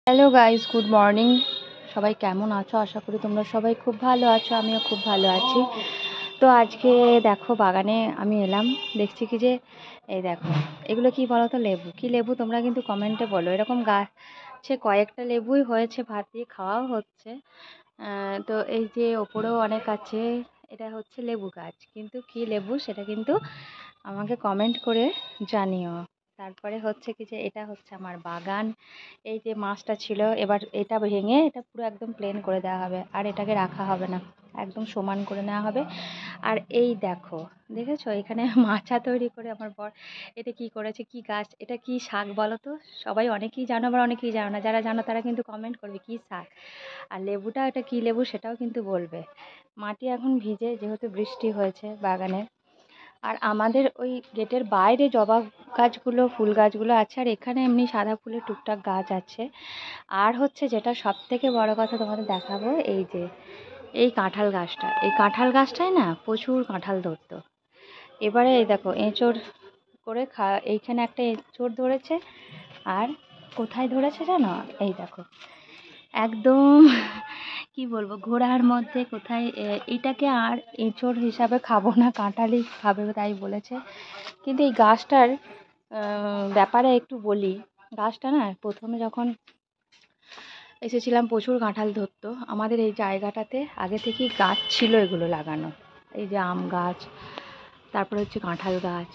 Hello guys, good morning. সবাই কেমন আছো? আশা করি তোমরা সবাই খুব ভালো আছো, আমিও খুব ভালো আছি। তো আজকে দেখো বাগানে আমি এলাম, দেখছি কি যে এই দেখো এগুলো কি বলো তো, লেবু। কি লেবু তোমরা কিন্তু কমেন্টে বলো। এরকম গাছে কয়েকটা লেবুই হয়েছে, ভাত দিয়ে খাওয়াও হচ্ছে। তো এই যে ওপরেও অনেক আছে, এটা হচ্ছে লেবু গাছ, কিন্তু কি লেবু সেটা কিন্তু আমাকে কমেন্ট করে জানিও। তারপরে হচ্ছে কি যে এটা হচ্ছে আমার বাগান। এই যে মাছটা ছিল, এবার এটা ভেঙে এটা পুরো একদম প্লেন করে দেওয়া হবে, আর এটাকে রাখা হবে না, একদম সমান করে নেওয়া হবে। আর এই দেখো, দেখেছো এখানে মাচা তৈরি করে আমার বর এটা কি করেছে, কি গাছ, এটা কি শাক বলো তো? সবাই অনেকেই জানো, আবার অনেকেই জানো না। যারা জানো তারা কিন্তু কমেন্ট করবে কি শাক। আর লেবুটা এটা কি লেবু সেটাও কিন্তু বলবে। মাটি এখন ভিজে, যেহেতু বৃষ্টি হয়েছে বাগানে। আর আমাদের ওই গেটের বাইরে জবা গাছগুলো, ফুল গাছগুলো আছে, আর এখানে এমনি সাদা ফুলের টুকটাক গাছ আছে। আর হচ্ছে যেটা সব থেকে বড় কথা তোমাদের দেখাবো, এই যে এই কাঁঠাল গাছটা, এই কাঁঠাল গাছটায় না প্রচুর কাঁঠাল ধরতো। এবারে এই দেখো এঁচড় করে এইখানে একটা এঁচড় ধরেছে। আর কোথায় ধরেছে জানো? এই দেখো একদম কি বলবো, ঘোড়ার মধ্যে কোথায়। এটাকে আর এঁচড় হিসাবে খাবো না, কাঁঠালই খাবে তাই বলেছে। কিন্তু এই গাছটার ব্যাপারে একটু বলি। গাছটা না প্রথমে যখন এসেছিলাম প্রচুর কাঁঠাল ধরতো। আমাদের এই জায়গাটাতে আগে থেকেই গাছ ছিল এগুলো লাগানো, এই যে আম গাছ, তারপরে হচ্ছে কাঁঠাল গাছ,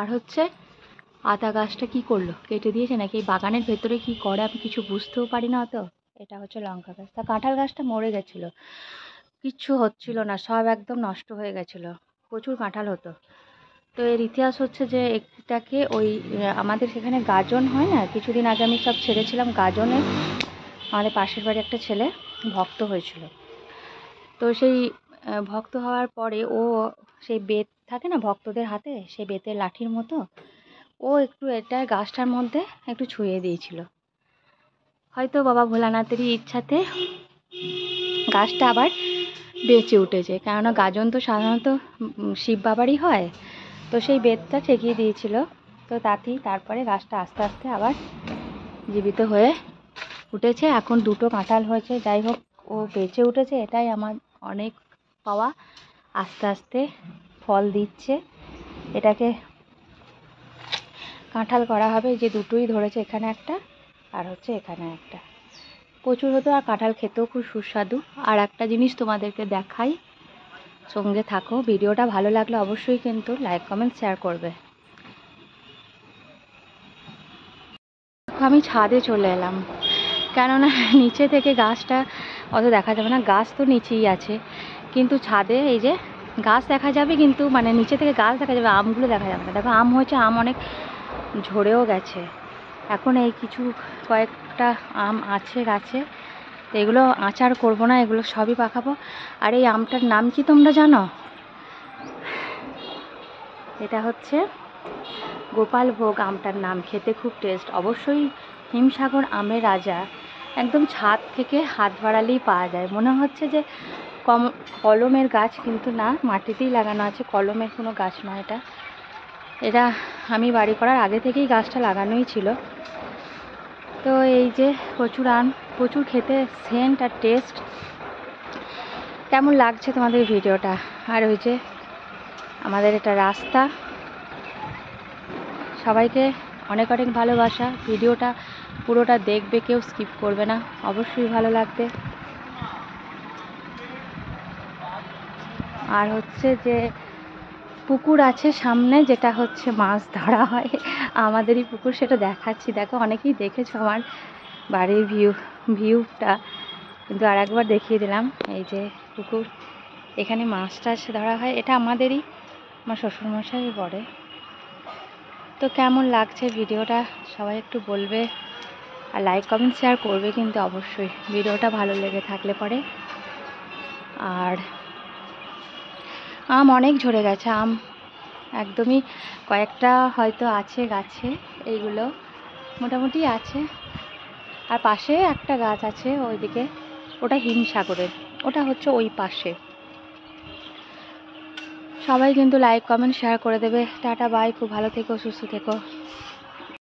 আর হচ্ছে আতা গাছটা কি করলো, কেটে দিয়েছে নাকি এই বাগানের ভেতরে কি করে আমি কিছু বুঝতেও পারি না অত। এটা হচ্ছে লঙ্কা গাছ। তা কাঁঠাল গাছটা মরে গেছিলো, কিচ্ছু হচ্ছিল না, সব একদম নষ্ট হয়ে গেছিলো, প্রচুর কাঁঠাল হতো। তো এর ইতিহাস হচ্ছে যে এটাকে ওই আমাদের সেখানে গাজন হয় না, কিছুদিন আগে আমি সব ছেড়েছিলাম গাজনে। আমাদের পাশের বাড়ি একটা ছেলে ভক্ত হয়েছিল, তো সেই ভক্ত হওয়ার পরে ও সেই বেত থাকে না ভক্তদের হাতে, সেই বেতের লাঠির মতো, ও একটু এটা গাছটার মধ্যে একটু ছুঁয়ে দিয়েছিল। হয়তো বাবা ভোলানাথেরই ইচ্ছাতে গাছটা আবার বেঁচে উঠেছে, কেননা গাজন তো সাধারণত শিব বাবারই হয়। তো সেই বেতটা ঠেকিয়ে দিয়েছিল, তো তাতেই তারপরে গাছটা আস্তে আস্তে আবার জীবিত হয়ে উঠেছে। এখন দুটো কাঁঠাল হয়েছে, যাই হোক ও বেঁচে উঠেছে, এটাই আমার অনেক পাওয়া। আস্তে আস্তে ফল দিচ্ছে, এটাকে কাঁঠাল করা হবে। যে দুটোই ধরেছে, এখানে একটা আর হচ্ছে এখানে একটা, প্রচুর হতো। আর কাঁঠাল খেতেও খুব সুস্বাদু। আর একটা জিনিস তোমাদেরকে দেখাই, সঙ্গে থাকো। ভিডিওটা ভালো লাগলে অবশ্যই কিন্তু লাইক কমেন্ট শেয়ার করবে। আমি ছাদে চলে এলাম, কেননা নিচে থেকে গাছটা অত দেখা যাবে না, গাছ তো নিচেই আছে, কিন্তু ছাদে এই যে গাছ দেখা যাবে, কিন্তু মানে নিচে থেকে গাছ দেখা যাবে, আমগুলো দেখা যাবে না। দেখো আম হয়েছে, আম অনেক ঝরেও গেছে। এখন এই কিছু কয়েকটা আম আছে গাছে, তো এগুলো আচার করব না, এগুলো সবই পাকাবো। আর এই আমটার নাম কি তোমরা জানো? এটা হচ্ছে গোপালভোগ আমটার নাম, খেতে খুব টেস্ট। অবশ্যই হিমসাগর আমের রাজা, একদম ছাদ থেকে হাত বাড়ালেই পাওয়া যায়। মনে হচ্ছে যে কলমের গাছ, কিন্তু না, মাটিতেই লাগানো আছে, কলমের কোনো গাছ নয় এটা। এটা আমি বাড়ি করার আগে থেকেই গাছটা লাগানোই ছিল। তো এই যে প্রচুর আম, প্রচুর খেতে সেন্ট আর টেস্ট। কেমন লাগছে তোমাদের ভিডিওটা? আর ওই যে আমাদের এটা রাস্তা। সবাইকে অনেক অনেক ভালোবাসা। ভিডিওটা পুরোটা দেখবে, কেউ স্কিপ করবে না, অবশ্যই ভালো লাগবে। আর হচ্ছে যে পুকুর আছে সামনে, যেটা হচ্ছে মাছ ধরা হয়, আমাদেরই পুকুর, সেটা দেখাচ্ছি। দেখো অনেকেই দেখেছো আমার বাড়ির ভিউটা, কিন্তু আর একবার দেখিয়ে দিলাম। এই যে পুকুর, এখানে মাছ টাছ ধরা হয়, এটা আমাদেরই, আমার শ্বশুরমশাই করে। তো কেমন লাগছে ভিডিওটা সবাই একটু বলবে, আর লাইক কমেন্ট শেয়ার করবে কিন্তু অবশ্যই, ভিডিওটা ভালো লেগে থাকলে পরে। আর আম অনেক ঝরে গেছে, আম একদমই কয়েকটা হয়তো আছে গাছে, এইগুলো মোটামুটি আছে। আর পাশে একটা গাছ আছে ওইদিকে, ওটা হিমসাগরের, ওটা হচ্ছে ওই পাশে। সবাই কিন্তু লাইক কমেন্ট শেয়ার করে দেবে। টাটা বাই, খুব ভালো থেকো, সুস্থ থেকো।